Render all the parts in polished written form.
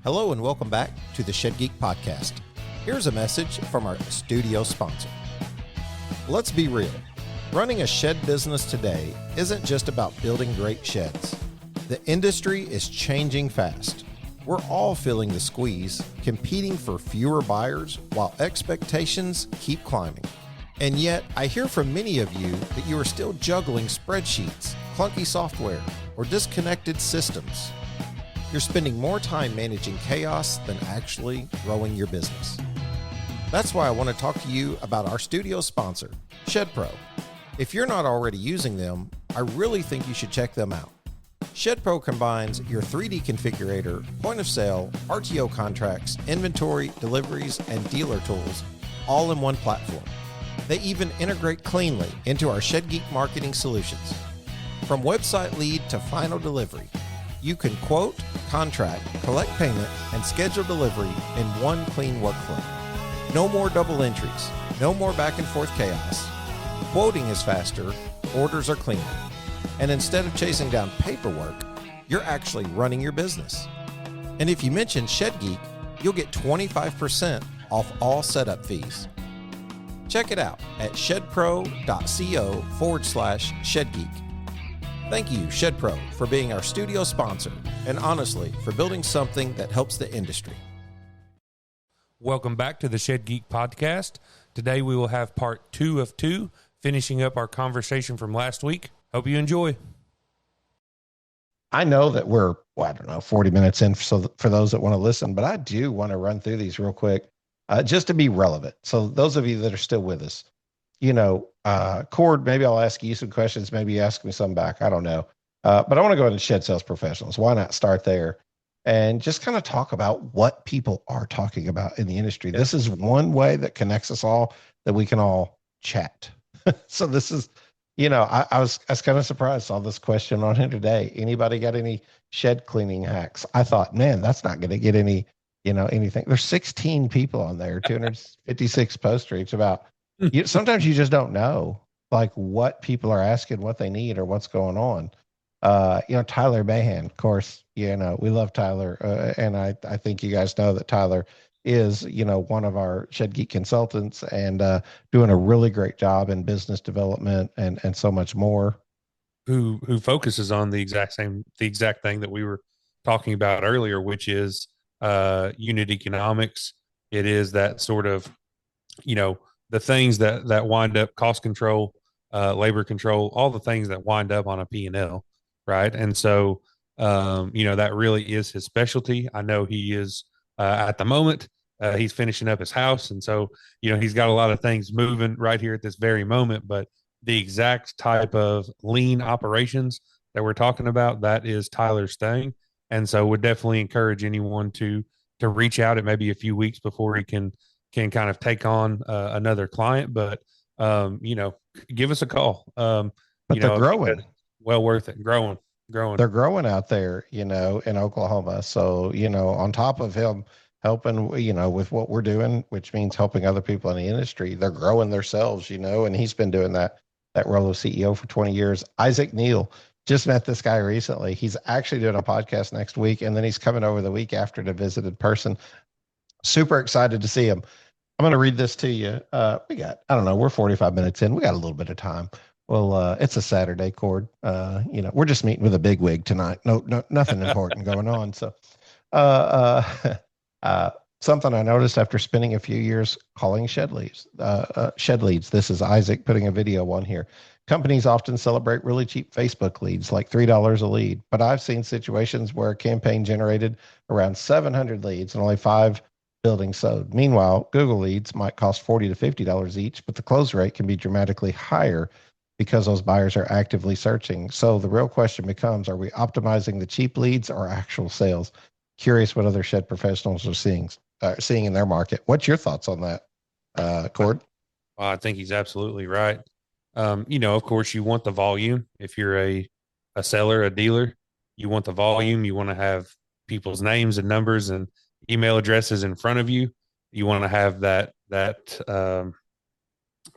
Hello and welcome back to the Shed Geek Podcast. Here's a message from our studio sponsor. Let's be real. Running a shed business today isn't just about building great sheds. The industry is changing fast. We're all feeling the squeeze, competing for fewer buyers while expectations keep climbing. And yet, I hear from many of you that you are still juggling spreadsheets, clunky software, or disconnected systems. You're spending more time managing chaos than actually growing your business. That's why I want to talk to you about our studio sponsor, ShedPro. If you're not already using them, I really think you should check them out. ShedPro combines your 3D configurator, point of sale, RTO contracts, inventory, deliveries, and dealer tools all in one platform. They even integrate cleanly into our Shed Geek marketing solutions. From website lead to final delivery, you can quote, contract, collect payment, and schedule delivery in one clean workflow. No more double entries, no more back and forth chaos. Quoting is faster, orders are cleaner. And instead of chasing down paperwork, you're actually running your business. And if you mention Shed Geek, you'll get 25% off all setup fees. Check it out at shedpro.co/ShedGeek. Thank you, ShedPro, for being our studio sponsor, and honestly, for building something that helps the industry. Welcome back to the Shed Geek Podcast. Today we will have part 2 of 2, finishing up our conversation from last week. Hope you enjoy. I know that we're, 40 minutes in for those that want to listen, but I do want to run through these real quick just to be relevant. So those of you that are still with us, Cord, maybe I'll ask you some questions. Maybe you ask me some back. I don't know. But I want to go into shed sales professionals. Why not start there and just kind of talk about what people are talking about in the industry? This is one way that connects us all, that we can all chat. So this is, I was kind of surprised. Saw this question on here today. Anybody got any shed cleaning hacks? I thought, man, that's not going to get any, anything. There's 16 people on there, 256 posts reach about. Sometimes you just don't know like what people are asking, what they need, or what's going on. Tyler Mahan, of course, we love Tyler. And I think you guys know that Tyler is, one of our Shed Geek consultants and doing a really great job in business development and so much more. Who focuses on the exact thing that we were talking about earlier, which is unit economics. It is that sort of, the things that wind up cost control, labor control, all the things that wind up on a P&L, right? And so, that really is his specialty. I know he is at the moment, he's finishing up his house. And so, he's got a lot of things moving right here at this very moment, but the exact type of lean operations that we're talking about, that is Tyler's thing. And so would definitely encourage anyone to reach out at maybe a few weeks before he can kind of take on another client, but give us a call. But they're growing. Well worth it. Growing. They're growing out there, in Oklahoma. So, on top of him helping, with what we're doing, which means helping other people in the industry, they're growing themselves, and he's been doing that role of CEO for 20 years. Isaac Neal, just met this guy recently. He's actually doing a podcast next week, and then he's coming over the week after to visit in person. Super excited to see him. I'm going to read this to you. We're 45 minutes in. We got a little bit of time. Well, it's a Saturday, Cord. We're just meeting with a big wig tonight. No, nothing important going on. So, something I noticed after spending a few years calling shed leads. This is Isaac putting a video on here. Companies often celebrate really cheap Facebook leads, like $3 a lead. But I've seen situations where a campaign generated around 700 leads and only 5 buildings sold. Meanwhile, Google leads might cost $40 to $50 each, but the close rate can be dramatically higher because those buyers are actively searching. So the real question becomes, are we optimizing the cheap leads or actual sales? Curious what other shed professionals are seeing in their market. What's your thoughts on that, Cord? Well, I think he's absolutely right. Of course, you want the volume. If you're a seller, a dealer, you want the volume. You want to have people's names and numbers and email addresses in front of you. You want to have that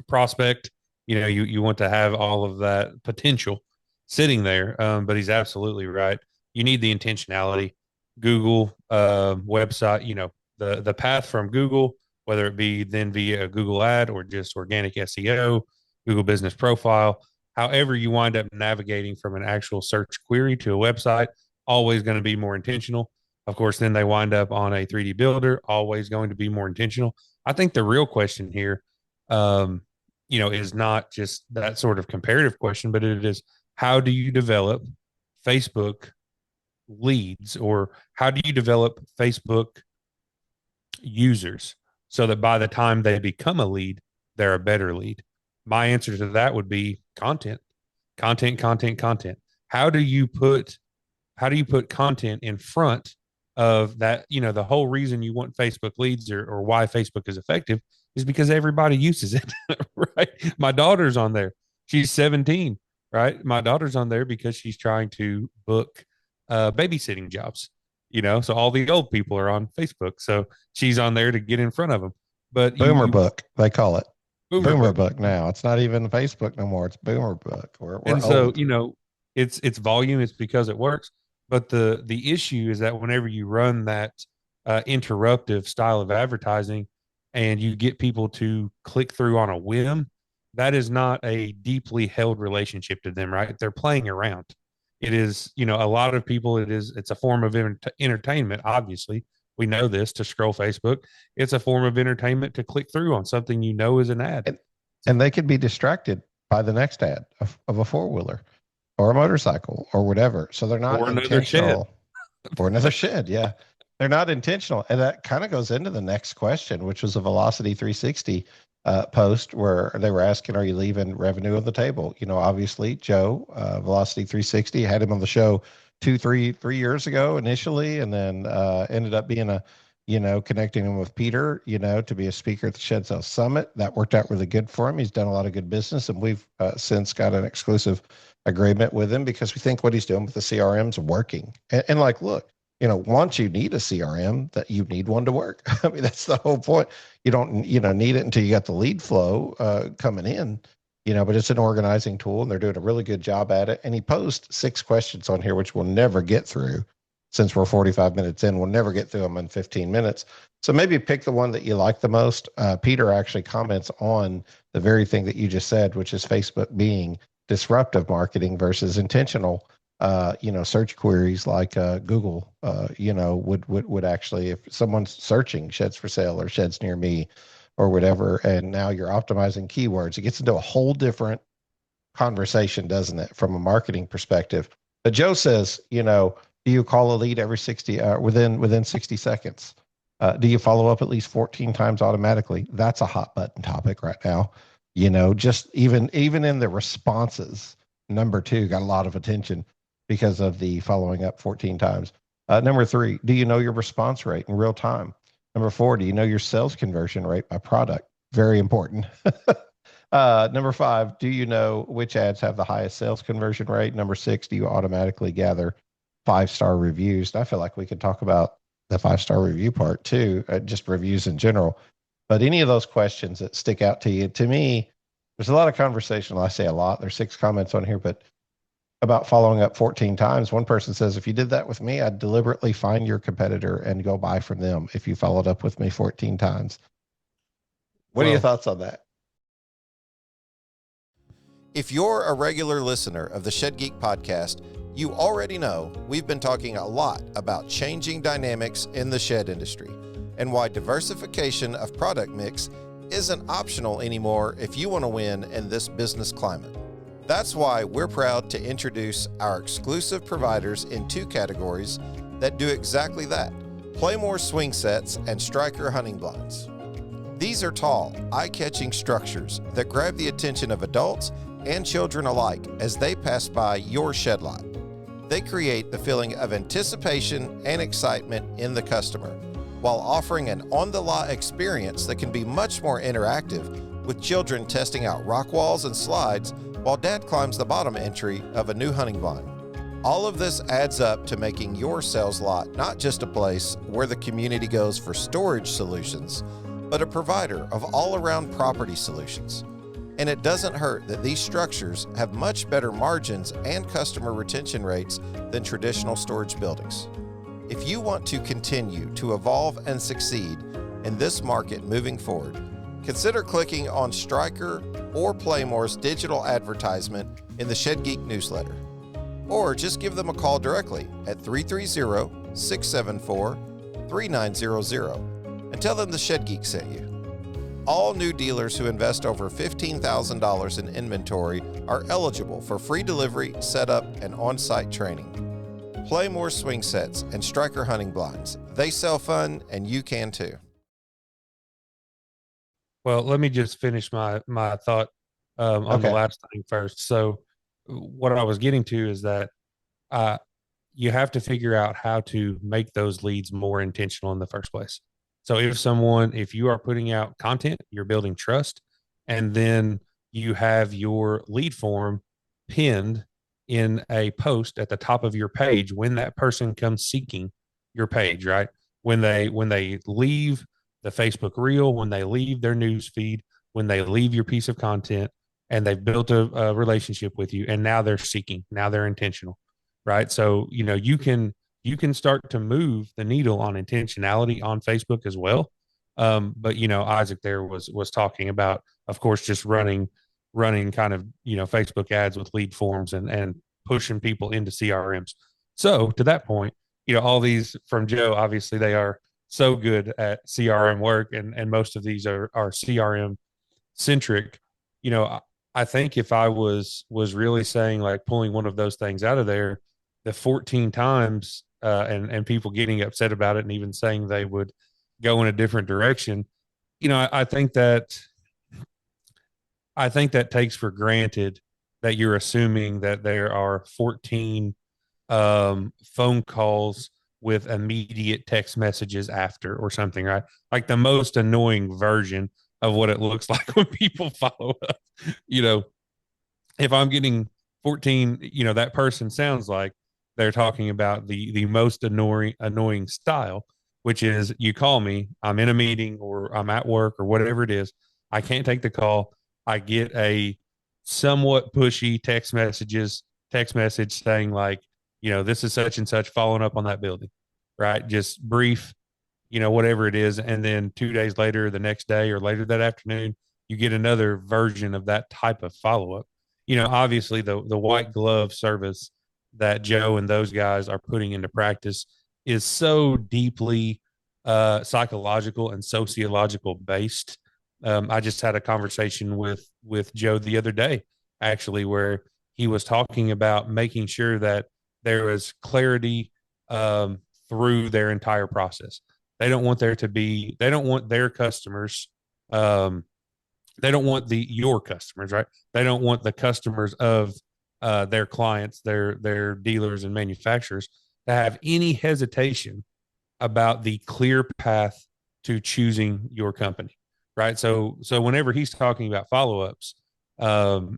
prospect. You want to have all of that potential sitting there. But he's absolutely right. You need the intentionality. Google website, the path from Google, whether it be then via a Google ad or just organic SEO, Google business profile, however you wind up navigating from an actual search query to a website, always going to be more intentional. Of course, then they wind up on a 3D builder, always going to be more intentional. I think the real question here, is not just that sort of comparative question, but it is how do you develop Facebook leads, or how do you develop Facebook users so that by the time they become a lead, they're a better lead? My answer to that would be content, content, content, content. How do you put content in front of that? The whole reason you want Facebook leads, or why Facebook is effective, is because everybody uses it. Right? My daughter's on there. She's 17, right? My daughter's on there because she's trying to book babysitting jobs, so all the old people are on Facebook. So she's on there to get in front of them. But Boomer book, they call it. Boomer book now. It's not even Facebook no more. It's Boomer book. We're and old. so, it's volume. It's because it works. But the issue is that whenever you run that interruptive style of advertising and you get people to click through on a whim, that is not a deeply held relationship to them, right? They're playing around. It is, a lot of people, it's a form of entertainment. Obviously, we know this, to scroll Facebook. It's a form of entertainment to click through on something is an ad. And they could be distracted by the next ad of a four-wheeler or a motorcycle or whatever. So they're not intentional. Or another shed. Yeah. They're not intentional. And that kind of goes into the next question, which was a Velocity 360 post where they were asking, are you leaving revenue on the table? Obviously Joe, Velocity 360, had him on the show 3 years ago initially, and then ended up being connecting him with Peter, to be a speaker at the Shed Sales Summit. That worked out really good for him. He's done a lot of good business, and we've since got an exclusive agreement with him because we think what he's doing with the CRM's working. And like, look, once you need a CRM, that you need one to work. I mean, that's the whole point. You don't, need it until you got the lead flow coming in, but it's an organizing tool, and they're doing a really good job at it. And he posed 6 questions on here, which we'll never get through. Since we're 45 minutes in, we'll never get through them in 15 minutes. So maybe pick the one that you like the most. Peter actually comments on the very thing that you just said, which is Facebook being disruptive marketing versus intentional. Search queries like Google, would actually, if someone's searching sheds for sale or sheds near me or whatever, and now you're optimizing keywords, it gets into a whole different conversation, doesn't it, from a marketing perspective? But Joe says, do you call a lead every 60 within 60 seconds? Do you follow up at least 14 times automatically? That's a hot button topic right now. Just even in the responses, number 2 got a lot of attention because of the following up 14 times. Number 3, do you know your response rate in real time? Number 4, do you know your sales conversion rate by product? Very important. Number 5, do you know which ads have the highest sales conversion rate? Number 6, do you automatically gather 5-star reviews? And I feel like we could talk about the 5-star review part too, just reviews in general. But any of those questions that stick out to you, to me, there's a lot of conversation. I say a lot. There's 6 comments on here, but about following up 14 times. One person says, if you did that with me, I'd deliberately find your competitor and go buy from them if you followed up with me 14 times. What are your thoughts on that? If you're a regular listener of the Shed Geek podcast, you already know we've been talking a lot about changing dynamics in the shed industry and why diversification of product mix isn't optional anymore if you want to win in this business climate. That's why we're proud to introduce our exclusive providers in 2 categories that do exactly that: Playmore swing sets and Striker hunting blinds. These are tall, eye-catching structures that grab the attention of adults and children alike as they pass by your shed lot. They create the feeling of anticipation and excitement in the customer, while offering an on-the-lot experience that can be much more interactive, with children testing out rock walls and slides while Dad climbs the bottom entry of a new hunting blind. All of this adds up to making your sales lot not just a place where the community goes for storage solutions, but a provider of all-around property solutions. And it doesn't hurt that these structures have much better margins and customer retention rates than traditional storage buildings. If you want to continue to evolve and succeed in this market moving forward, consider clicking on Stryker or Playmore's digital advertisement in the Shed Geek newsletter. Or just give them a call directly at 330-674-3900 and tell them the Shed Geek sent you. All new dealers who invest over $15,000 in inventory are eligible for free delivery, setup, and on-site training. Playmore swing sets and Stryker hunting blinds. They sell fun, and you can too. Well, let me just finish my thought on the last thing first. So what I was getting to is that you have to figure out how to make those leads more intentional in the first place. So if you are putting out content, you're building trust, and then you have your lead form pinned in a post at the top of your page when that person comes seeking your page, right? When they leave the Facebook reel, when they leave their news feed, when they leave your piece of content, and they've built a relationship with you, and now they're seeking, now they're intentional, right? So, you can start to move the needle on intentionality on Facebook as well. But Isaac there was talking about, of course, just running kind of, Facebook ads with lead forms and pushing people into CRMs. So to that point, all these from Joe, obviously they are so good at CRM work, and most of these are CRM centric. I think if I was really saying, like, pulling one of those things out of there, the 14 times and people getting upset about it and even saying they would go in a different direction, I think that takes for granted that you're assuming that there are 14 phone calls with immediate text messages after or something, right? Like the most annoying version of what it looks like when people follow up. If I'm getting 14, that person sounds like they're talking about the most annoying style, which is, you call me, I'm in a meeting or I'm at work or whatever it is. I can't take the call. I get a somewhat pushy text message saying, like, this is such and such, following up on that building, right? Just brief, whatever it is. And then 2 days later, the next day or later that afternoon, you get another version of that type of follow-up. Obviously the white glove service that Joe and those guys are putting into practice is so deeply psychological and sociological based. I just had a conversation with Joe the other day, actually, where he was talking about making sure that there is clarity through their entire process. They don't want their customers. They don't want your customers, right? They don't want the customers of their clients, their dealers and manufacturers, to have any hesitation about the clear path to choosing your company, right? So whenever he's talking about follow-ups, of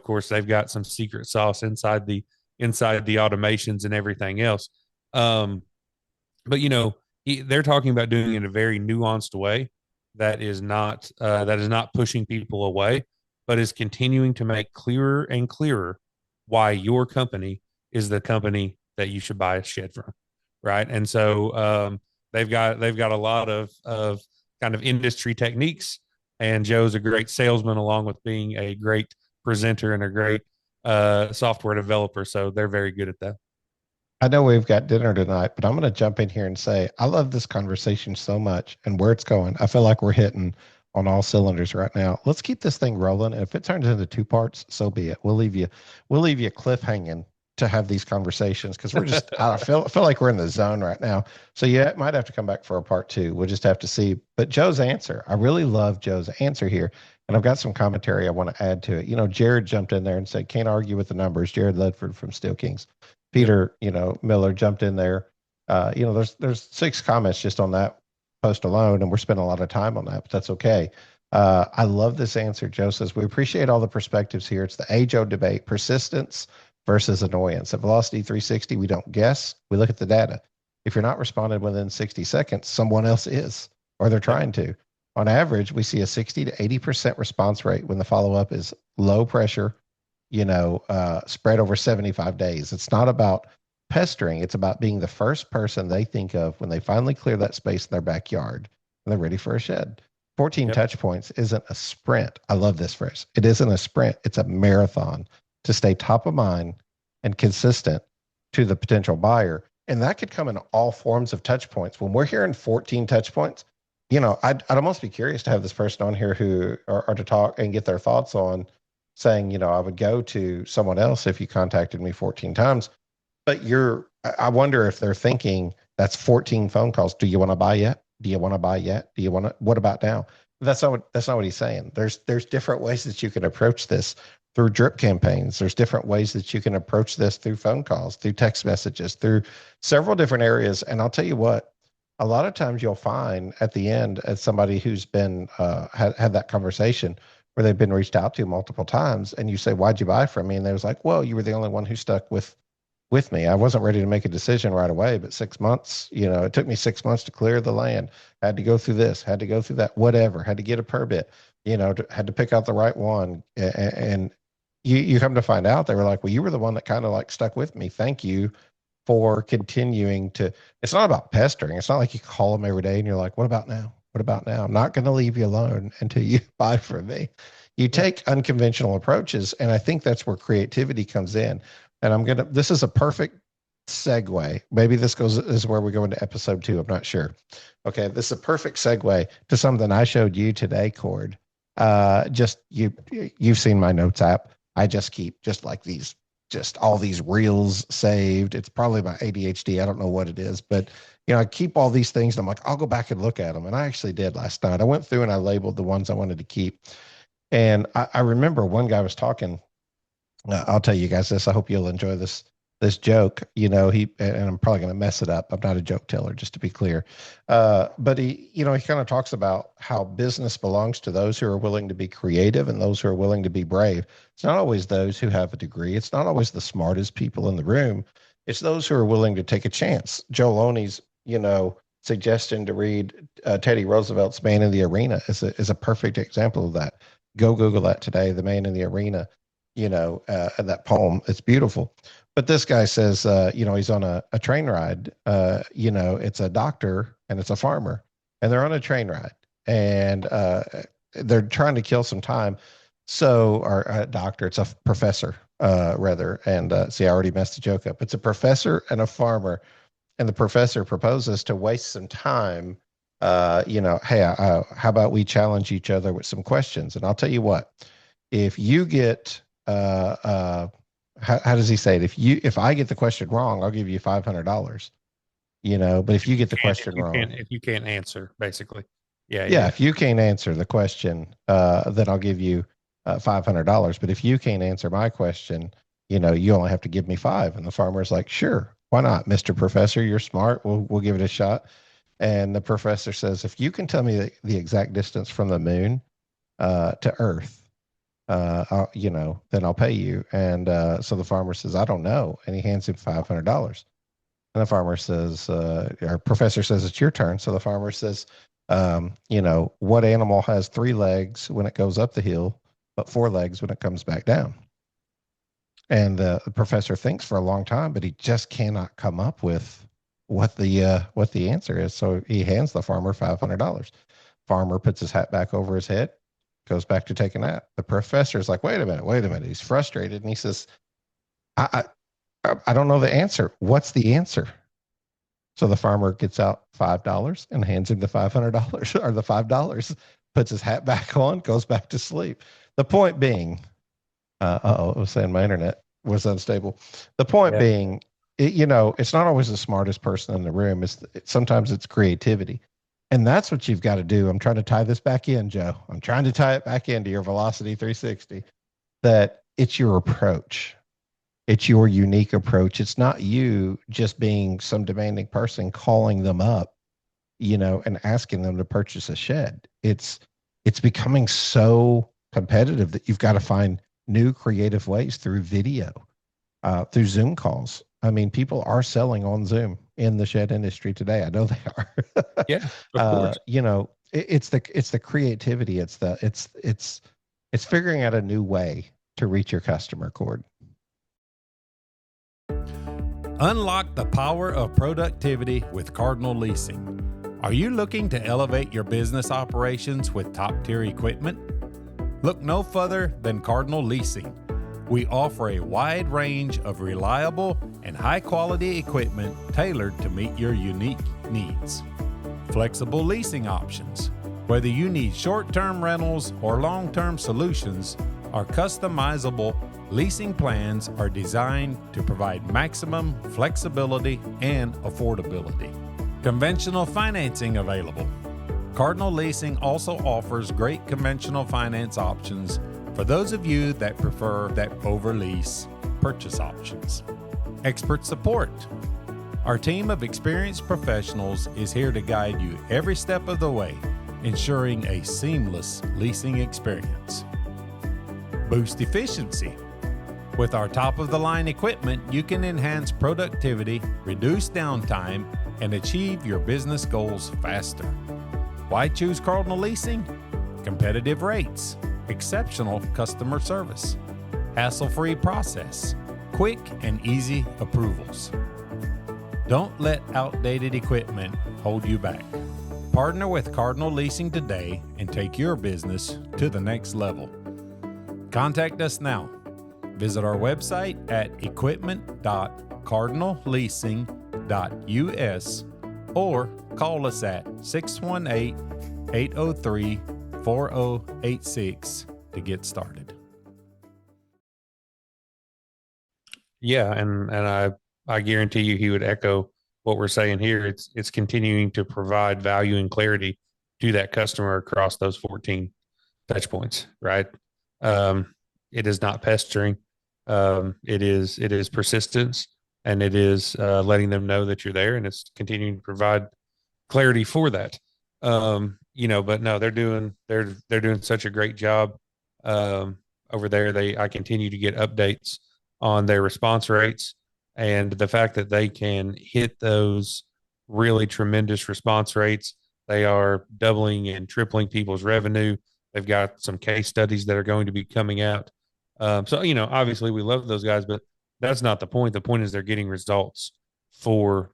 course they've got some secret sauce inside the automations and everything else. But they're talking about doing it in a very nuanced way that is not pushing people away, but is continuing to make clearer and clearer why your company is the company that you should buy a shed from, right? And so they've got a lot of kind of industry techniques, and Joe's a great salesman along with being a great presenter and a great software developer. So they're very good at that. I know we've got dinner tonight, but I'm going to jump in here and say I love this conversation so much and where it's going. I feel like we're hitting on all cylinders right now. Let's keep this thing rolling. And if it turns into 2 parts, so be it. We'll leave you cliffhanging to have these conversations, because we're just I feel like we're in the zone right now. So yeah, it might have to come back for a part 2. We'll just have to see. But Joe's answer, I really love Joe's answer here. And I've got some commentary I want to add to it. Jared jumped in there and said, can't argue with the numbers. Jared Ledford from Steel Kings. Peter, Miller jumped in there. There's 6 comments just on that post alone, and we're spending a lot of time on that, but that's okay. I love this answer. Joe says, we appreciate all the perspectives here. It's the age-old debate, persistence versus annoyance. At Velocity 360, we don't guess. We look at the data. If you're not responding within 60 seconds, someone else is, or they're trying to. On average, we see a 60 to 80% response rate when the follow-up is low pressure, spread over 75 days. It's not about pestering. It's about being the first person they think of when they finally clear that space in their backyard and they're ready for a shed. 14 touch points isn't a sprint. I love this phrase. It isn't a sprint. It's a marathon to stay top of mind and consistent to the potential buyer. And that could come in all forms of touch points. When we're hearing 14 touch points, I'd almost be curious to have this person on here who or to talk and get their thoughts on saying, I would go to someone else if you contacted me 14 times. But I wonder if they're thinking that's 14 phone calls. Do you want to buy yet? Do you want to buy yet? Do you want to, what about now? That's not what he's saying. There's different ways that you can approach this through drip campaigns. There's different ways that you can approach this through phone calls, through text messages, through several different areas. And I'll tell you what, a lot of times you'll find at the end, as somebody who's been had that conversation where they've been reached out to multiple times, and you say, "Why'd you buy from me?" And they was like, "Well, you were the only one who stuck with me. I wasn't ready to make a decision right away, but 6 months, it took me 6 months to clear the land. Had to go through this, had to go through that, whatever. Had to get a permit, had to pick out the right one." And you come to find out they were like, "Well, you were the one that kind of like stuck with me. Thank you for continuing to." It's not about pestering. It's not like you call them every day and you're like, "What about now? What about now? I'm not going to leave you alone until you buy from me." You take unconventional approaches, and I think that's where creativity comes in. And this is a perfect segue. Maybe this is where we go into episode 2. I'm not sure. Okay. This is a perfect segue to something I showed you today, Cord. You've seen my notes app. I just keep just all these reels saved. It's probably my ADHD. I don't know what it is, but I keep all these things and I'm like, I'll go back and look at them. And I actually did last night. I went through and I labeled the ones I wanted to keep. And I remember one guy was talking. I'll tell you guys this. I hope you'll enjoy this joke. And I'm probably going to mess it up. I'm not a joke teller, just to be clear. But he kind of talks about how business belongs to those who are willing to be creative and those who are willing to be brave. It's not always those who have a degree. It's not always the smartest people in the room. It's those who are willing to take a chance. Joe Loney's, suggestion to read Teddy Roosevelt's Man in the Arena is a perfect example of that. Go Google that today, The Man in the Arena. That poem. It's beautiful. But this guy says, he's on a train ride. It's a doctor and it's a farmer, and they're on a train ride, and they're trying to kill some time. So, our doctor, it's a professor, rather. And see, I already messed the joke up. It's a professor and a farmer, and the professor proposes to waste some time. Hey, how about we challenge each other with some questions? And I'll tell you what, if you get how does he say it? If I get the question wrong, I'll give you $500. But if you get the question wrong, if you can't answer, basically, yeah. If you can't answer the question, then I'll give you $500. But if you can't answer my question, you only have to give me $5. And the farmer's like, "Sure, why not, Mr. Professor? You're smart. We'll give it a shot." And the professor says, "If you can tell me the exact distance from the moon to Earth, then I'll pay you." And so the farmer says, "I don't know." And he hands him $500. And the farmer says, our professor says, "It's your turn." So the farmer says, "What animal has 3 legs when it goes up the hill, but 4 legs when it comes back down?" And the professor thinks for a long time, but he just cannot come up with what the answer is. So he hands the farmer $500. Farmer puts his hat back over his head, goes back to take a nap. The professor's like, wait a minute. He's frustrated. And he says, I don't know the answer. What's the answer? So the farmer gets out $5 and hands him the $500 or the $5, puts his hat back on, goes back to sleep. The point being, it was saying my internet was unstable. The point being, it's not always the smartest person in the room. Sometimes it's creativity. And that's what you've got to do. I'm trying to tie this back in, Joe. I'm trying to tie it back into your Velocity 360, that it's your approach. It's your unique approach. It's not you just being some demanding person calling them up, and asking them to purchase a shed. It's becoming so competitive that you've got to find new creative ways through video, through Zoom calls. I mean, people are selling on Zoom in the shed industry today. I know they are. Yeah, of course. It's the creativity. It's figuring out a new way to reach your customer, Cord. Unlock the power of productivity with Cardinal Leasing. Are you looking to elevate your business operations with top-tier equipment? Look no further than Cardinal Leasing. We offer a wide range of reliable and high-quality equipment tailored to meet your unique needs. Flexible leasing options. Whether you need short-term rentals or long-term solutions, our customizable leasing plans are designed to provide maximum flexibility and affordability. Conventional financing available. Cardinal Leasing also offers great conventional finance options for those of you that prefer that over-lease purchase options. Expert support. Our team of experienced professionals is here to guide you every step of the way, ensuring a seamless leasing experience. Boost efficiency. With our top-of-the-line equipment, you can enhance productivity, reduce downtime, and achieve your business goals faster. Why choose Cardinal Leasing? Competitive rates, exceptional customer service, hassle-free process, quick and easy approvals. Don't let outdated equipment hold you back. Partner with Cardinal Leasing today and take your business to the next level. Contact us now. Visit our website at equipment.cardinalleasing.us or call us at 618-803-4086 to get started. Yeah, and I guarantee you he would echo what we're saying here. It's continuing to provide value and clarity to that customer across those 14 touch points, right? It is not pestering. It is persistence, and it is letting them know that you're there, and it's continuing to provide clarity for that. But no, they're doing such a great job over there. I continue to get updates on their response rates, and the fact that they can hit those really tremendous response rates. They are doubling and tripling people's revenue. They've got some case studies that are going to be coming out. Obviously we love those guys, but that's not the point. The point is they're getting results for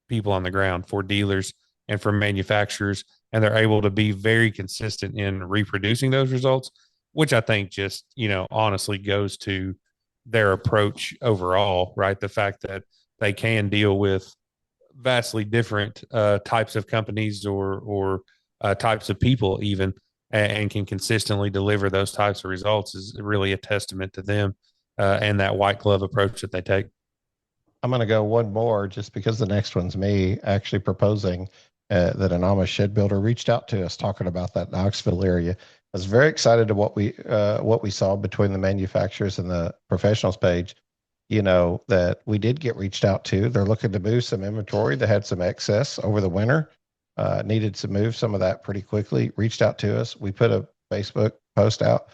people on the ground, for dealers and for manufacturers, and they're able to be very consistent in reproducing those results, which I think just, honestly goes to their approach overall, right? The fact that they can deal with vastly different types of companies or types of people even, and can consistently deliver those types of results is really a testament to them and that white glove approach that they take. I'm going to go one more just because the next one's me actually proposing that an Amish shed builder reached out to us talking about that Knoxville area. I was very excited to what we saw between the manufacturers and the professionals page, that we did get reached out to. They're looking to move some inventory that had some excess over the winter. Needed to move some of that pretty quickly, reached out to us. We put a Facebook post out.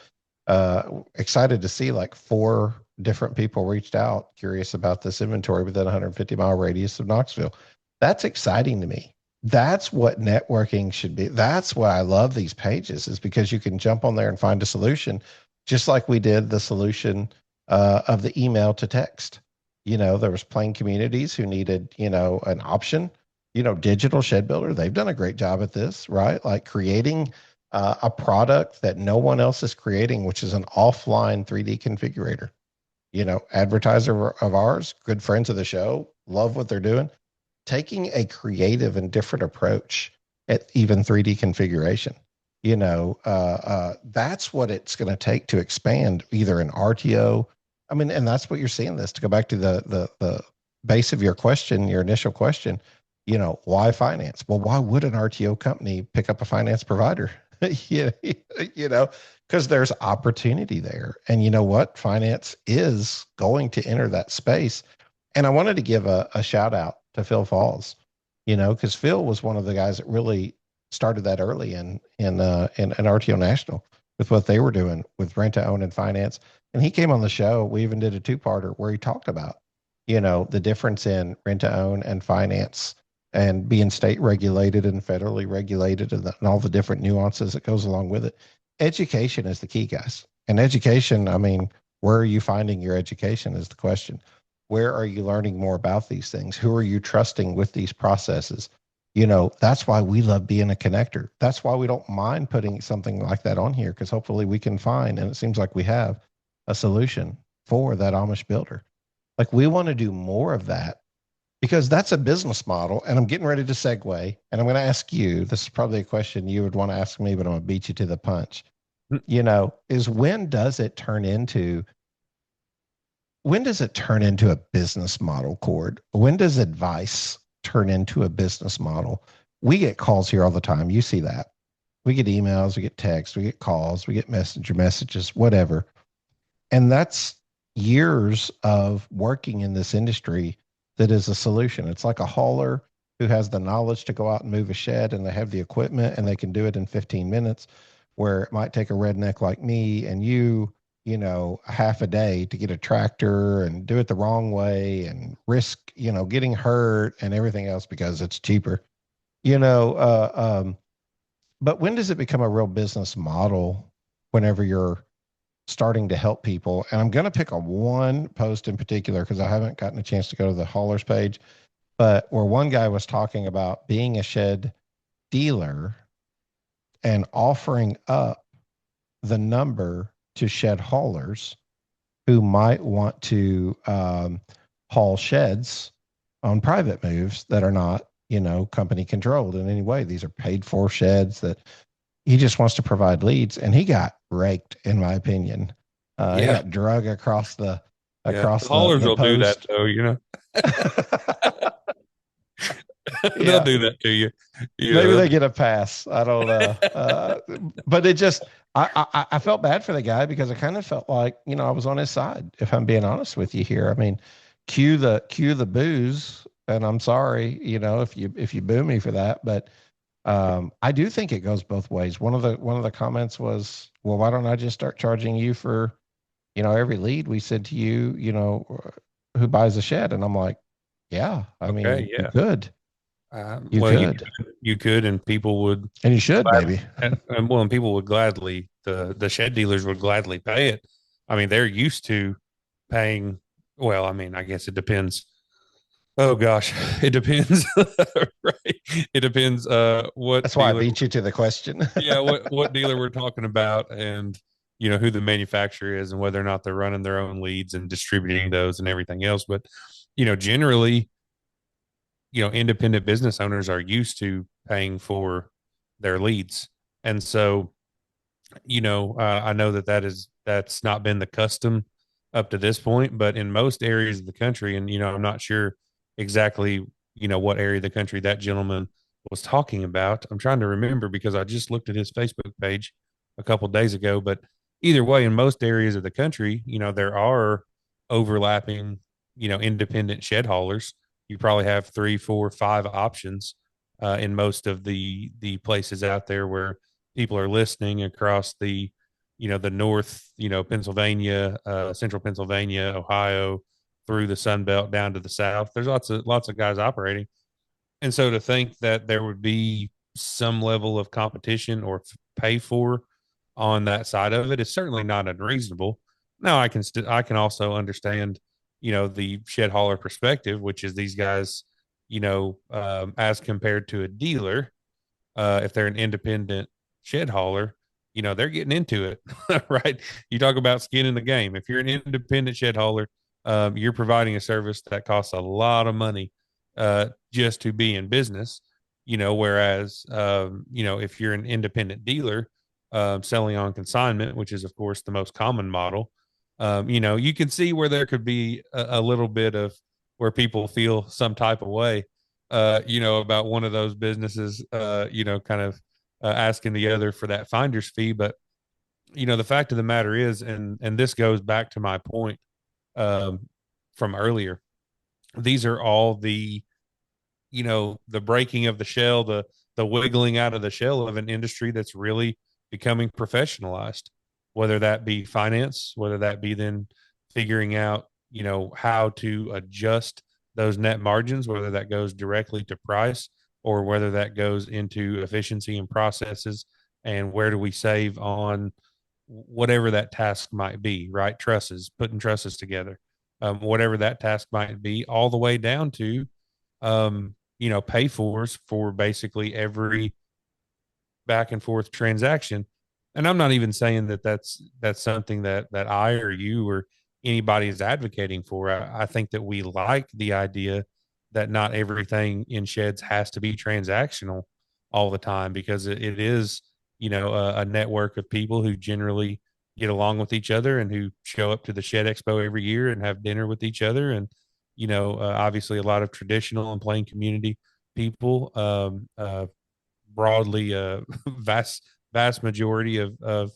Excited to see like 4 different people reached out, curious about this inventory within a 150-mile radius of Knoxville. That's exciting to me. That's what networking should be. That's why I love these pages, is because you can jump on there and find a solution, just like we did the solution of the email to text. There was Plain Communities who needed, an option. Digital Shed Builder, they've done a great job at this, right? Like creating a product that no one else is creating, which is an offline 3D configurator. Advertiser of ours, good friends of the show, love what they're doing. Taking a creative and different approach at even 3D configuration. That's what it's going to take to expand either an RTO. And that's what you're seeing this, to go back to the base of your question, your initial question. Why finance? Well, why would an RTO company pick up a finance provider? Because there's opportunity there. And you know what? Finance is going to enter that space. And I wanted to give a shout out to Phil Falls, because Phil was one of the guys that really started that early in RTO National with what they were doing with rent to own and finance. And he came on the show. We even did a 2-parter where he talked about, the difference in rent to own and finance, and being state regulated and federally regulated, and all the different nuances that goes along with it. Education is the key, guys. And education, where are you finding your education is the question. Where are you learning more about these things? Who are you trusting with these processes? That's why we love being a connector. That's why we don't mind putting something like that on here, because hopefully we can find, and it seems like we have, a solution for that Amish builder. Like, we want to do more of that, because that's a business model. And I'm getting ready to segue, and I'm going to ask you, this is probably a question you would want to ask me, but I'm going to beat you to the punch. Is when does it turn into a business model, Cord? When does advice turn into a business model? We get calls here all the time. You see that. We get emails, we get texts, we get calls, we get messenger messages, whatever. And that's years of working in this industry that is a solution. It's like a hauler who has the knowledge to go out and move a shed, and they have the equipment and they can do it in 15 minutes, where it might take a redneck like me and you, half a day to get a tractor and do it the wrong way and risk, getting hurt and everything else because it's cheaper, but when does it become a real business model? Whenever you're starting to help people. And I'm going to pick a one post in particular, because I haven't gotten a chance to go to the haulers page, but where one guy was talking about being a shed dealer and offering up the number to shed haulers who might want to haul sheds on private moves that are not, company controlled in any way. These are paid for sheds that he just wants to provide leads. And he got raked, in my opinion. He got drug across the haulers will do that though, they'll do that to you. Maybe they get a pass. I don't know. But it just, I felt bad for the guy, because I kind of felt like, I was on his side, if I'm being honest with you here. I mean, cue the booze, and I'm sorry, if you boo me for that, but I do think it goes both ways. One of the comments was, well, why don't I just start charging you for, every lead we send to you, who buys a shed? And I'm like, yeah, you could. You could, and people would, and you should, maybe. and people would gladly, the shed dealers would gladly pay it. I mean, they're used to paying. Well, I guess it depends. Oh gosh, it depends. Right? It depends. What? That's why I beat you to the question. Yeah, what dealer we're talking about, and who the manufacturer is, and whether or not they're running their own leads and distributing those and everything else. But generally, independent business owners are used to paying for their leads, and so I know that's not been the custom up to this point, but in most areas of the country, and I'm not sure exactly what area of the country that gentleman was talking about. I'm trying to remember, because I just looked at his Facebook page a couple of days ago. But either way, in most areas of the country, there are overlapping independent shed haulers. You probably have 3, 4, 5 options in most of the places out there where people are listening across the the north, Pennsylvania, central Pennsylvania, Ohio, through the Sun Belt down to the south. There's lots of guys operating. And so to think that there would be some level of competition or pay for on that side of it is certainly not unreasonable. Now, I can also understand, the shed hauler perspective, which is these guys, as compared to a dealer, if they're an independent shed hauler, they're getting into it, right? You talk about skin in the game. If you're an independent shed hauler, you're providing a service that costs a lot of money just to be in business, whereas, if you're an independent dealer selling on consignment, which is, of course, the most common model, you can see where there could be a little bit of where people feel some type of way, about one of those businesses, kind of asking the other for that finder's fee. But, the fact of the matter is, and this goes back to my point from earlier, these are all the breaking of the shell, the wiggling out of the shell of an industry that's really becoming professionalized, whether that be finance, whether that be then figuring out, how to adjust those net margins, whether that goes directly to price or whether that goes into efficiency and processes, and where do we save on whatever that task might be, right? Putting trusses together. whatever that task might be, all the way down to, pay for basically every back and forth transaction. And I'm not even saying that that's something that I or you or anybody is advocating for. I think that we like the idea that not everything in sheds has to be transactional all the time, because it is, a network of people who generally get along with each other and who show up to the Shed Expo every year and have dinner with each other. And, obviously a lot of traditional and plain community people, broadly, vast majority of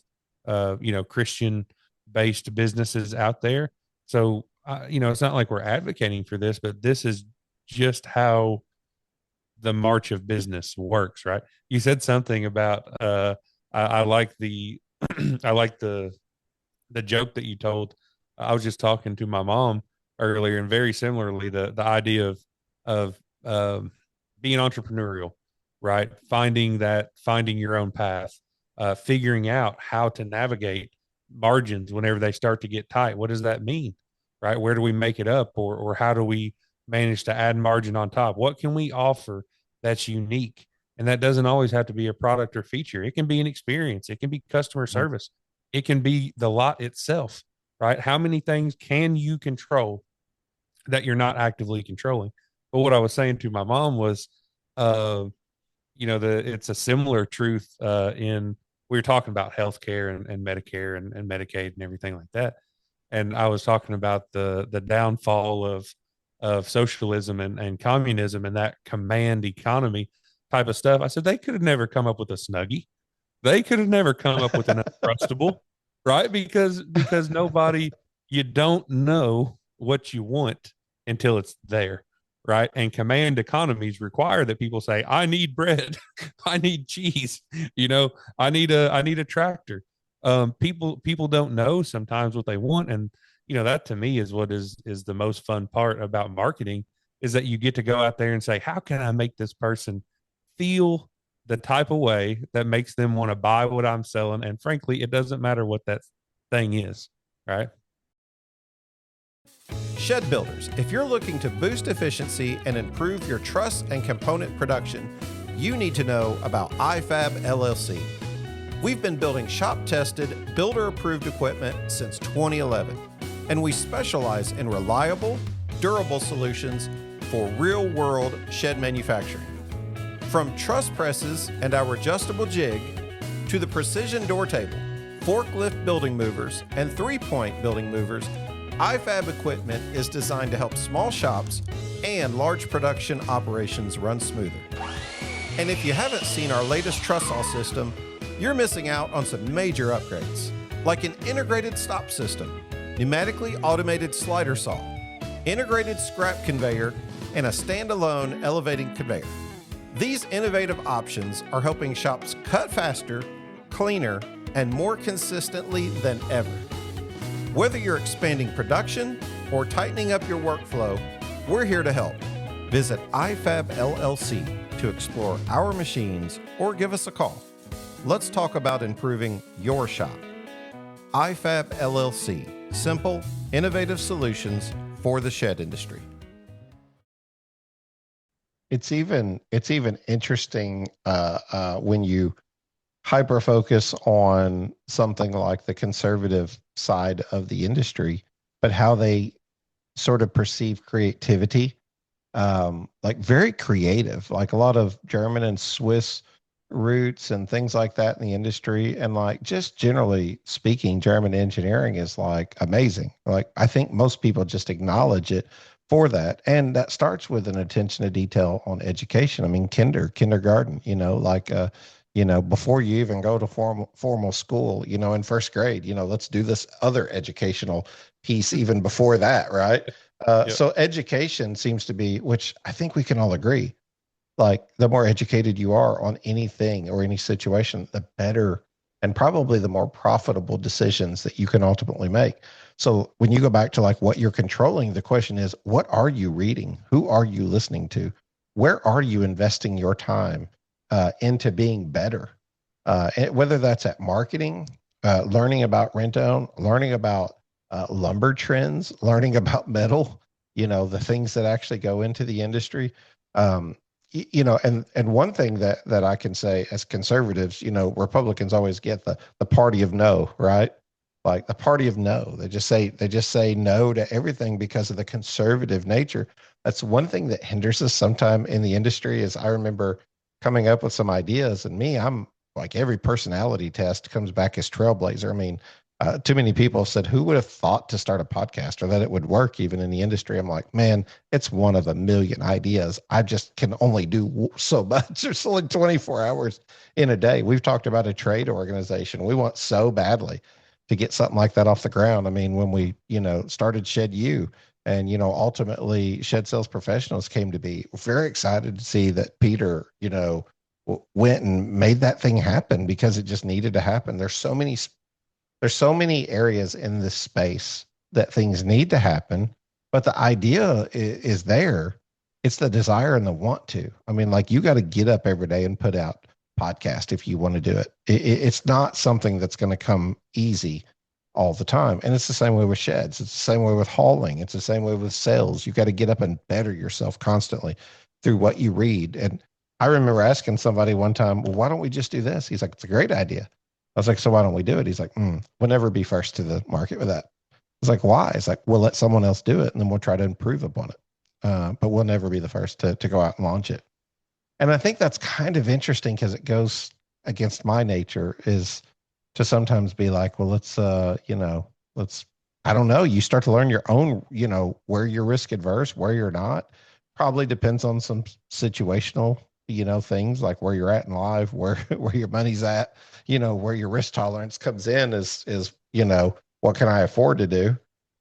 Christian based businesses out there. So, it's not like we're advocating for this, but this is just how the march of business works, right? You said something about, I like the, I like the joke that you told. I was just talking to my mom earlier, and very similarly, the idea of being entrepreneurial, right? Finding your own path, figuring out how to navigate margins whenever they start to get tight. What does that mean, right? Where do we make it up, or how do we manage to add margin on top? What can we offer that's unique? And that doesn't always have to be a product or feature. It can be an experience. It can be customer service. It can be the lot itself, right? How many things can you control that you're not actively controlling? But what I was saying to my mom was, it's a similar truth, in, we were talking about healthcare and Medicare and Medicaid and everything like that. And I was talking about the downfall of socialism and communism and that command economy type of stuff. I said, they could have never come up with a Snuggie. They could have never come up with an Uncrustable, right? Because nobody, you don't know what you want until it's there, right? And command economies require that people say, I need bread, I need cheese, I need a tractor. People don't know sometimes what they want. And, that to me is what is the most fun part about marketing, is that you get to go out there and say, how can I make this person feel the type of way that makes them want to buy what I'm selling? And frankly, it doesn't matter what that thing is, right? Shed builders, if you're looking to boost efficiency and improve your truss and component production, you need to know about IFAB LLC. We've been building shop-tested, builder-approved equipment since 2011, and we specialize in reliable, durable solutions for real-world shed manufacturing. From truss presses and our adjustable jig to the precision door table, forklift building movers, and three-point building movers, IFAB equipment is designed to help small shops and large production operations run smoother. And if you haven't seen our latest truss saw system, you're missing out on some major upgrades, like an integrated stop system, pneumatically automated slider saw, integrated scrap conveyor, and a standalone elevating conveyor. These innovative options are helping shops cut faster, cleaner, and more consistently than ever. Whether you're expanding production or tightening up your workflow, we're here to help. Visit IFAB LLC to explore our machines or give us a call. Let's talk about improving your shop. IFAB LLC, simple, innovative solutions for the shed industry. It's even interesting when you hyper focus on something like the conservative side of the industry, but how they sort of perceive creativity, like very creative, like a lot of German and Swiss roots and things like that in the industry. And like, just generally speaking, German engineering is like amazing. Like, I think most people just acknowledge it for that. And that starts with an attention to detail on education. I mean, kindergarten, before you even go to formal school, in first grade, let's do this other educational piece even before that, right? Yep. So education seems to be, which I think we can all agree, like the more educated you are on anything or any situation, the better and probably the more profitable decisions that you can ultimately make. So when you go back to like what you're controlling, the question is, what are you reading? Who are you listening to? Where are you investing your time into being better? Whether that's at marketing, learning about rent-own, learning about lumber trends, learning about metal, the things that actually go into the industry. And one thing that I can say as conservatives, Republicans always get the party of no, right? Like the party of no. They just say no to everything because of the conservative nature. That's one thing that hinders us sometime in the industry. Is I remember coming up with some ideas, and I'm like every personality test comes back as trailblazer. I mean, too many people have said, who would have thought to start a podcast or that it would work even in the industry? I'm like, man, it's one of a million ideas. I just can only do so much. There's only 24 hours in a day. We've talked about a trade organization. We want so badly to get something like that off the ground. I mean, when we, started Shed U and, ultimately Shed Sales Professionals came to be, very excited to see that Peter, went and made that thing happen because it just needed to happen. There's so many areas in this space that things need to happen, but the idea is there. It's the desire and the want to. I mean, like you got to get up every day and put out podcast if you want to do it. It's not something that's going to come easy all the time. And it's the same way with sheds. It's the same way with hauling. It's the same way with sales. You've got to get up and better yourself constantly through what you read. And I remember asking somebody one time, well, why don't we just do this? He's like, it's a great idea. I was like, so why don't we do it? He's like, we'll never be first to the market with that. I was like, why? He's like, we'll let someone else do it and then we'll try to improve upon it. But we'll never be the first to go out and launch it. And I think that's kind of interesting because it goes against my nature is to sometimes be like, well, I don't know. You start to learn your own, where you're risk adverse, where you're not. Probably depends on some situational things like where you're at in life, where your money's at, where your risk tolerance comes in is what can I afford to do?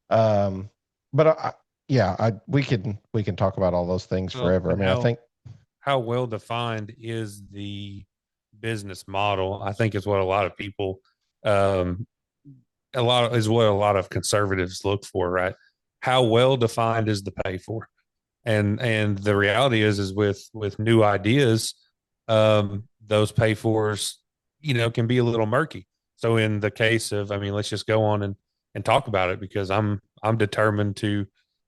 But we can talk about all those things forever. I mean, I think how well defined is the business model, I think is what a lot of people, is what a lot of conservatives look for, right? How well defined is the pay for? And the reality is with new ideas, those pay fors, can be a little murky. So in the case of, I mean, let's just go on and talk about it because I'm determined to,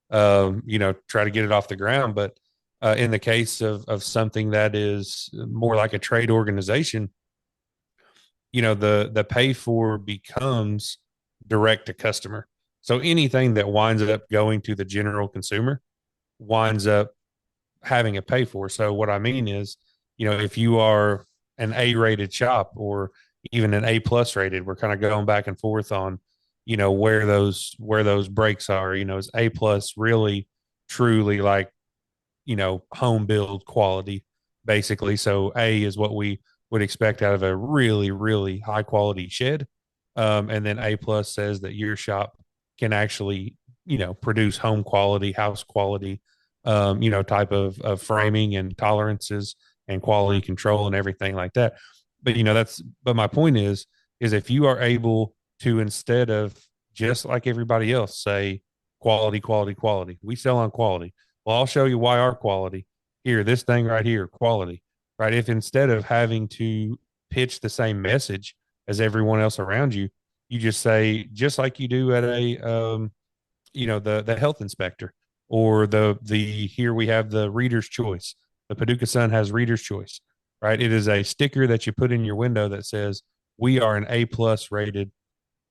try to get it off the ground. But in the case of something that is more like a trade organization, the pay for becomes direct to customer. So anything that winds up going to the general consumer winds up having a pay for. So what I mean is, if you are an A-rated shop or even an A+ rated, we're kind of going back and forth on, where those breaks are. Is A+ really truly like, home build quality, basically. So A is what we would expect out of a really, really high quality shed. And then A+ says that your shop can actually, produce home quality, house quality, type of framing and tolerances and quality control and everything like that. But, but my point is if you are able to, instead of just like everybody else, say quality, quality, quality, we sell on quality. Well, I'll show you why our quality here, this thing right here, quality, right? If instead of having to pitch the same message as everyone else around you, you just say, just like you do at a, the health inspector or the here we have the reader's choice. The Paducah Sun has reader's choice, right? It is a sticker that you put in your window that says we are an A+ rated.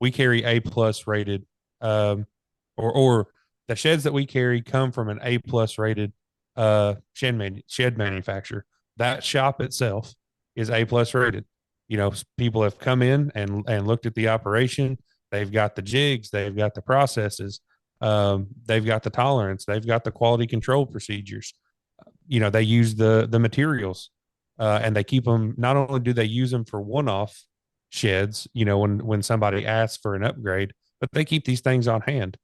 We carry A+ rated, or the sheds that we carry come from an A+ rated shed manufacturer. That shop itself is A+ rated. People have come in and looked at the operation. They've got the jigs, they've got the processes, they've got the tolerance, they've got the quality control procedures. They use the materials, and they keep them. Not only do they use them for one-off sheds, when somebody asks for an upgrade, but they keep these things on hand.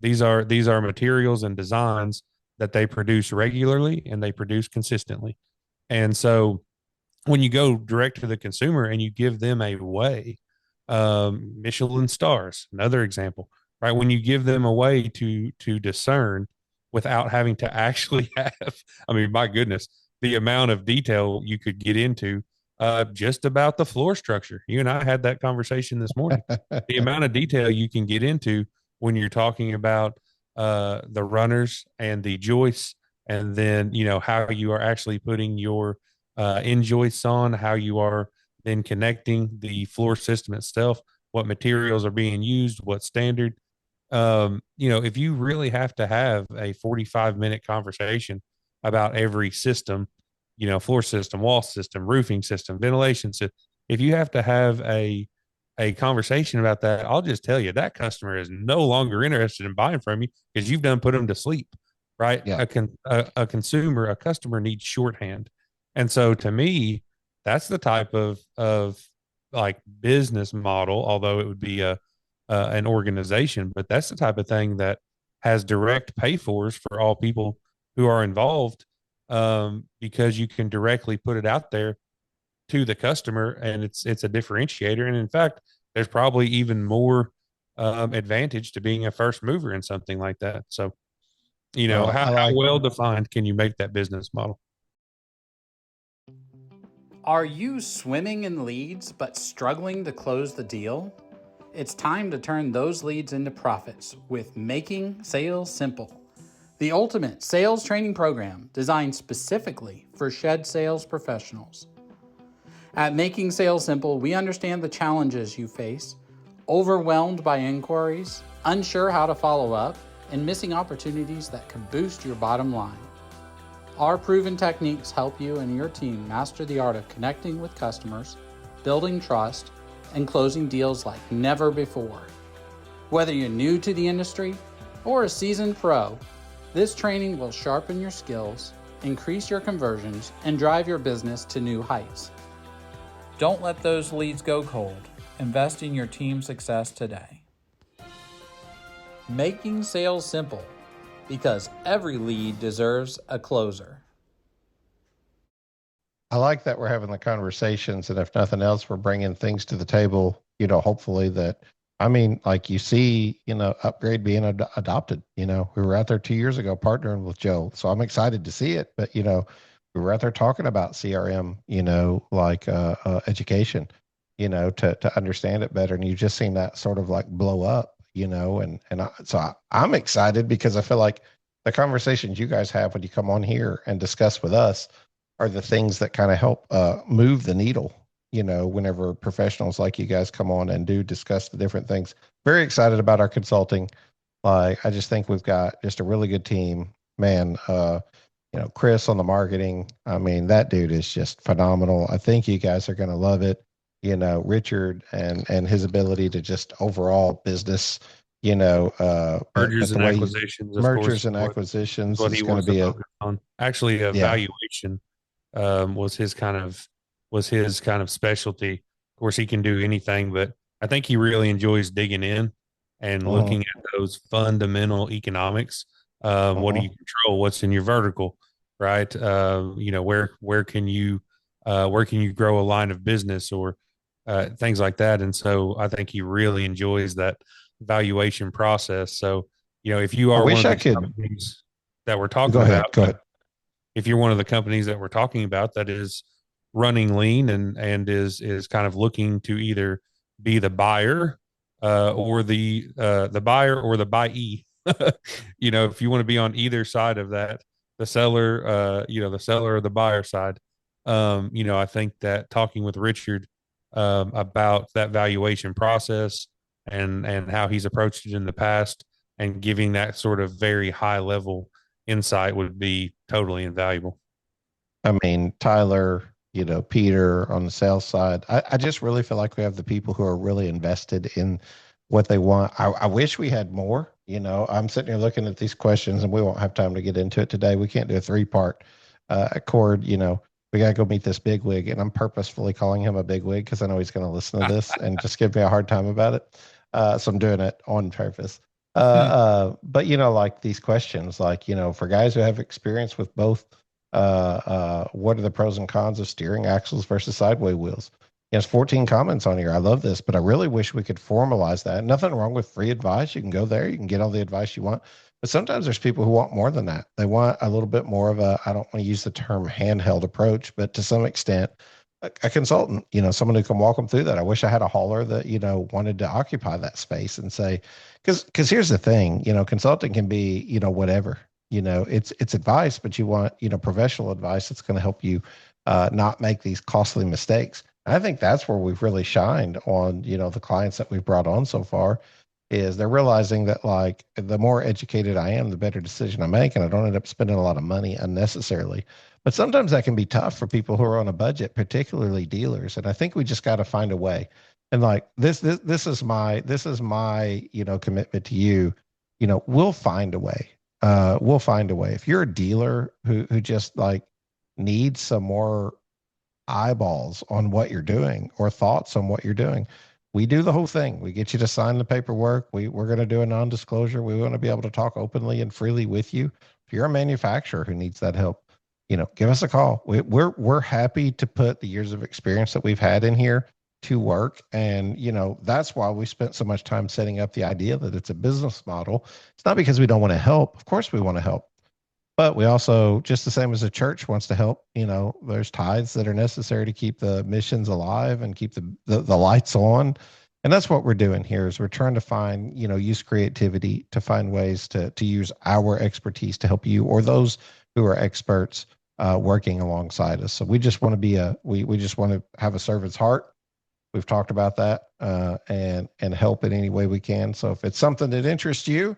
These are materials and designs that they produce regularly and they produce consistently. And so when you go direct to the consumer and you give them a way, Michelin stars, another example, right? When you give them a way to discern without having to actually have, I mean, my goodness, the amount of detail you could get into just about the floor structure. You and I had that conversation this morning. The amount of detail you can get into when you're talking about the runners and the joists, and then how you are actually putting your end joists on, how you are then connecting the floor system itself, what materials are being used, what standard. If you really have to have a 45-minute conversation about every system, floor system, wall system, roofing system, ventilation system, if you have to have a conversation about that, I'll just tell you that customer is no longer interested in buying from you because you've done put them to sleep, right? Yeah. A customer needs shorthand. And so to me, that's the type of like business model, although it would be an organization, but that's the type of thing that has direct pay fors for all people who are involved, because you can directly put it out there to the customer, and it's a differentiator. And in fact, there's probably even more advantage to being a first mover in something like that. So, Well, how well defined can you make that business model? Are you swimming in leads but struggling to close the deal? It's time to turn those leads into profits with Making Sales Simple, the ultimate sales training program designed specifically for shed sales professionals. At Making Sales Simple, we understand the challenges you face, overwhelmed by inquiries, unsure how to follow up, and missing opportunities that can boost your bottom line. Our proven techniques help you and your team master the art of connecting with customers, building trust, and closing deals like never before. Whether you're new to the industry or a seasoned pro, this training will sharpen your skills, increase your conversions, and drive your business to new heights. Don't let those leads go cold. Invest in your team's success today. Making sales simple, because every lead deserves a closer. I like that we're having the conversations, and if nothing else, we're bringing things to the table, hopefully that, like you see, Upgrade being adopted. We were out there 2 years ago partnering with Joe. So I'm excited to see it. But, we were out there talking about CRM, education, to understand it better. And you've just seen that sort of like blow up, so I'm excited because I feel like the conversations you guys have when you come on here and discuss with us are the things that kind of help move the needle, whenever professionals like you guys come on and do discuss the different things. Very excited about our consulting. I just think we've got just a really good team, man. Chris on the marketing. That dude is just phenomenal. I think you guys are going to love it. Richard and his ability to just overall business, mergers and acquisitions, is going to be actually a valuation was his kind of specialty. Of course, he can do anything, but I think he really enjoys digging in and looking at those fundamental economics. What do you control? What's in your vertical, right? Where can you grow a line of business or things like that? And so I think he really enjoys that valuation process. So, if you are one of the companies that we're talking about, go ahead. If you're one of the companies that we're talking about that is running lean and is kind of looking to either be the buyer or the buyer or the buyee, if you want to be on either side of that, the seller, the seller or the buyer side, I think that talking with Richard about that valuation process and how he's approached it in the past and giving that sort of very high level insight would be totally invaluable. Tyler, Peter on the sales side, I just really feel like we have the people who are really invested in what they want. I wish we had more. I'm sitting here looking at these questions, and we won't have time to get into it today. We can't do a 3-part Cord. We got to go meet this bigwig, and I'm purposefully calling him a bigwig because I know he's going to listen to this and just give me a hard time about it. So I'm doing it on purpose. But like these questions, for guys who have experience with both, what are the pros and cons of steering axles versus sideway wheels? There's 14 comments on here. I love this, but I really wish we could formalize that. Nothing wrong with free advice. You can go there. You can get all the advice you want. But sometimes there's people who want more than that. They want a little bit more of a, I don't want to use the term handheld approach, but to some extent, a consultant, someone who can walk them through that. I wish I had a hauler that, wanted to occupy that space and say, because here's the thing, consulting can be, whatever, it's advice, but you want, professional advice that's going to help you not make these costly mistakes. And I think that's where we've really shined on, the clients that we've brought on so far is they're realizing that like the more educated I am, the better decision I make. And I don't end up spending a lot of money unnecessarily. But sometimes that can be tough for people who are on a budget, particularly dealers. And I think we just got to find a way. And like this is my commitment to you. We'll find a way. We'll find a way. If you're a dealer who just like needs some more eyeballs on what you're doing or thoughts on what you're doing, we do the whole thing. We get you to sign the paperwork. We're going to do a non-disclosure. We want to be able to talk openly and freely with you. If you're a manufacturer who needs that help, give us a call. We're happy to put the years of experience that we've had in here to work. And, that's why we spent so much time setting up the idea that it's a business model. It's not because we don't want to help. Of course we want to help. But we also, just the same as the church wants to help, there's tithes that are necessary to keep the missions alive and keep the lights on. And that's what we're doing here is we're trying to find, use creativity to find ways to use our expertise to help you or those who are experts working alongside us. So we just want to be we just want to have a servant's heart. We've talked about that and help in any way we can. So if it's something that interests you,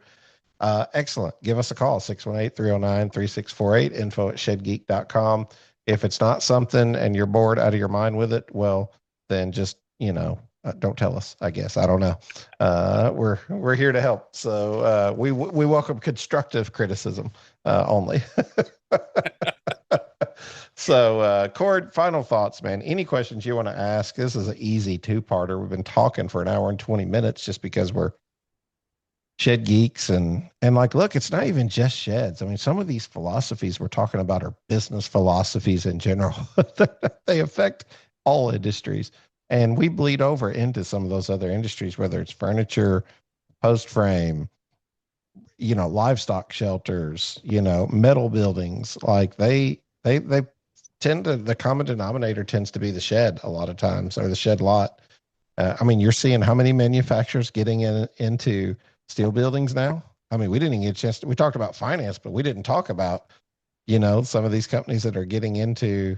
excellent. Give us a call, 618-309-3648, info@shedgeek.com. If it's not something and you're bored out of your mind with it, well, then just, don't tell us, I guess. I don't know. We're here to help. So we welcome constructive criticism only. So, Cord, final thoughts, man. Any questions you want to ask? This is an easy two-parter. We've been talking for an hour and 20 minutes just because we're shed geeks and like, look, it's not even just sheds. I mean, some of these philosophies we're talking about are business philosophies in general. They affect all industries, and we bleed over into some of those other industries, whether it's furniture, post frame, livestock shelters, metal buildings. Like they tend to, the common denominator tends to be the shed a lot of times, or the shed lot. I mean, you're seeing how many manufacturers getting into steel buildings now. I mean, we didn't even get a chance we talked about finance, but we didn't talk about, some of these companies that are getting into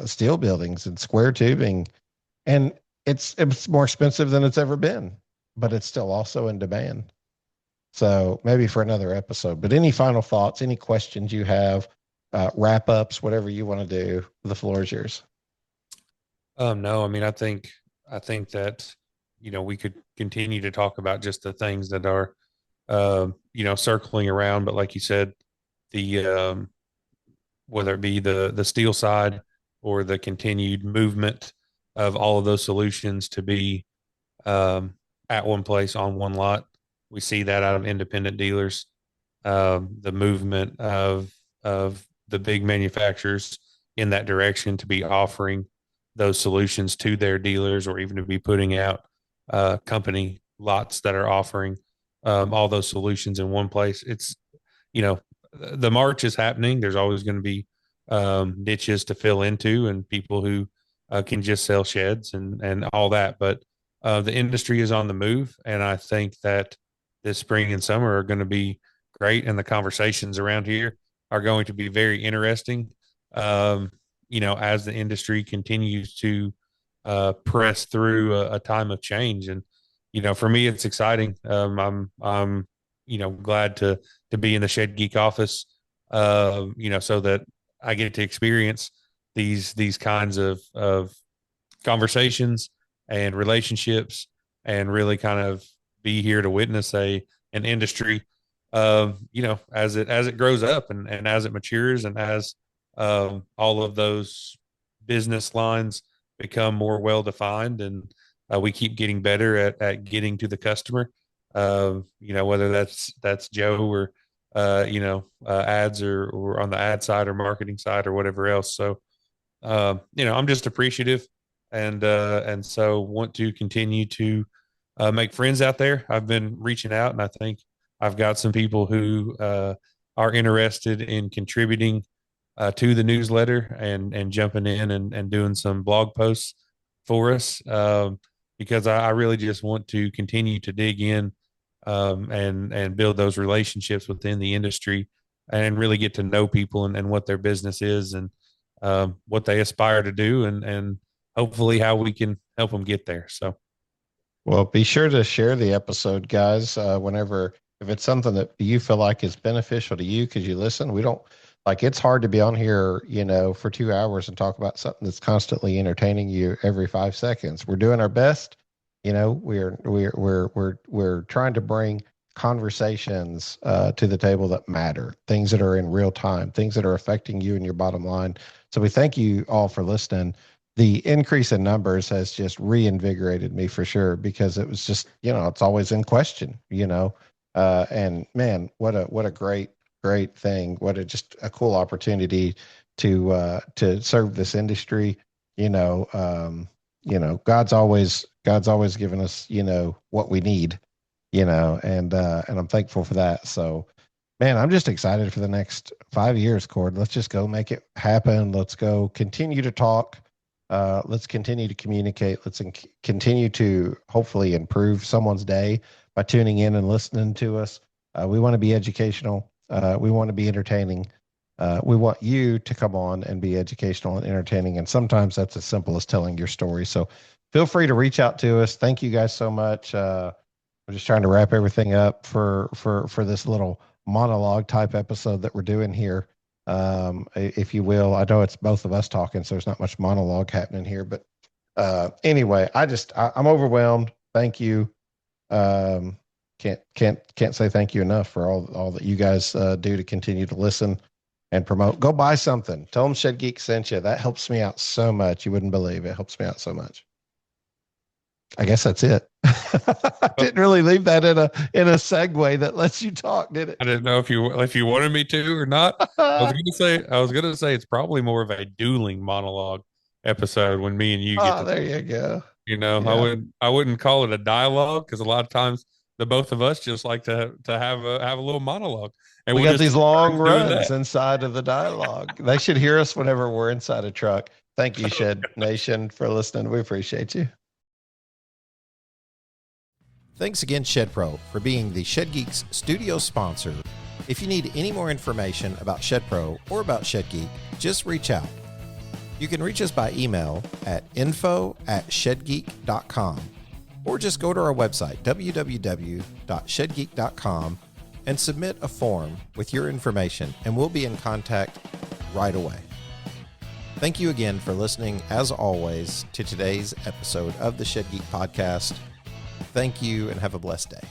steel buildings and square tubing. And it's more expensive than it's ever been, but it's still also in demand. So maybe for another episode, but any final thoughts, any questions you have, wrap ups, whatever you want to do, the floor is yours. No, I mean, I think that, we could continue to talk about just the things that are, circling around. But like you said, the, whether it be the steel side or the continued movement of all of those solutions to be at one place on one lot, we see that out of independent dealers. The movement of the big manufacturers in that direction to be offering those solutions to their dealers, or even to be putting out company lots that are offering all those solutions in one place. It's, the march is happening. There's always going to be niches to fill into and people who can just sell sheds and all that. But the industry is on the move. And I think that this spring and summer are going to be great. And the conversations around here are going to be very interesting. As the industry continues to press through a time of change. And, for me, it's exciting. I'm glad to be in the Shed Geek office, so that I get to experience these kinds of conversations and relationships, and really kind of be here to witness an industry, as it grows up and as it matures, and as all of those business lines become more well defined, and we keep getting better at getting to the customer. Whether that's Joe or ads or on the ad side or marketing side or whatever else. So I'm just appreciative, and so want to continue to make friends out there. I've been reaching out, and I think I've got some people who are interested in contributing to the newsletter and jumping in and doing some blog posts for us, because I really just want to continue to dig in, and build those relationships within the industry and really get to know people and what their business is, and what they aspire to do, and hopefully how we can help them get there. So, Well, be sure to share the episode, guys, whenever, if it's something that you feel like is beneficial to you because you listen. We don't like, it's hard to be on here, for 2 hours and talk about something that's constantly entertaining you every 5 seconds. We're doing our best. We're trying to bring conversations to the table that matter, things that are in real time, things that are affecting you and your bottom line. So we thank you all for listening. The increase in numbers has just reinvigorated me for sure, because it was just, it's always in question, and man, what a great thing. Just a cool opportunity to serve this industry. God's always given us, what we need, and I'm thankful for that. So, man, I'm just excited for the next 5 years, Cord. Let's just go make it happen. Let's go continue to talk. Let's continue to communicate. Let's continue to hopefully improve someone's day by tuning in and listening to us. We want to be educational. We want to be entertaining. We want you to come on and be educational and entertaining. And sometimes that's as simple as telling your story. So feel free to reach out to us. Thank you guys so much. I'm just trying to wrap everything up for this little monologue type episode that we're doing here. If you will. I know it's both of us talking, so there's not much monologue happening here, but anyway, I'm overwhelmed. Thank you. Can't say thank you enough for all that you guys do to continue to listen and promote. Go buy something. Tell them Shed Geek sent you. That helps me out so much. You wouldn't believe it. Helps me out so much. I guess that's it. I didn't really leave that in a segue that lets you talk, did it? I didn't know if you wanted me to or not. I was gonna say it's probably more of a dueling monologue episode when me and you get to, there you go. Yeah. I wouldn't call it a dialogue, because a lot of times the both of us just like to have a little monologue. And we got these long runs that inside of the dialogue. They should hear us whenever we're inside a truck. Thank you, Shed Nation, for listening. We appreciate you. Thanks again, Shed Pro, for being the Shed Geeks studio sponsor. If you need any more information about Shed Pro or about Shed Geek, just reach out. You can reach us by email at info@shedgeek.com, or just go to our website, www.shedgeek.com, and submit a form with your information, and we'll be in contact right away. Thank you again for listening, as always, to today's episode of the Shed Geek Podcast. Thank you, and have a blessed day.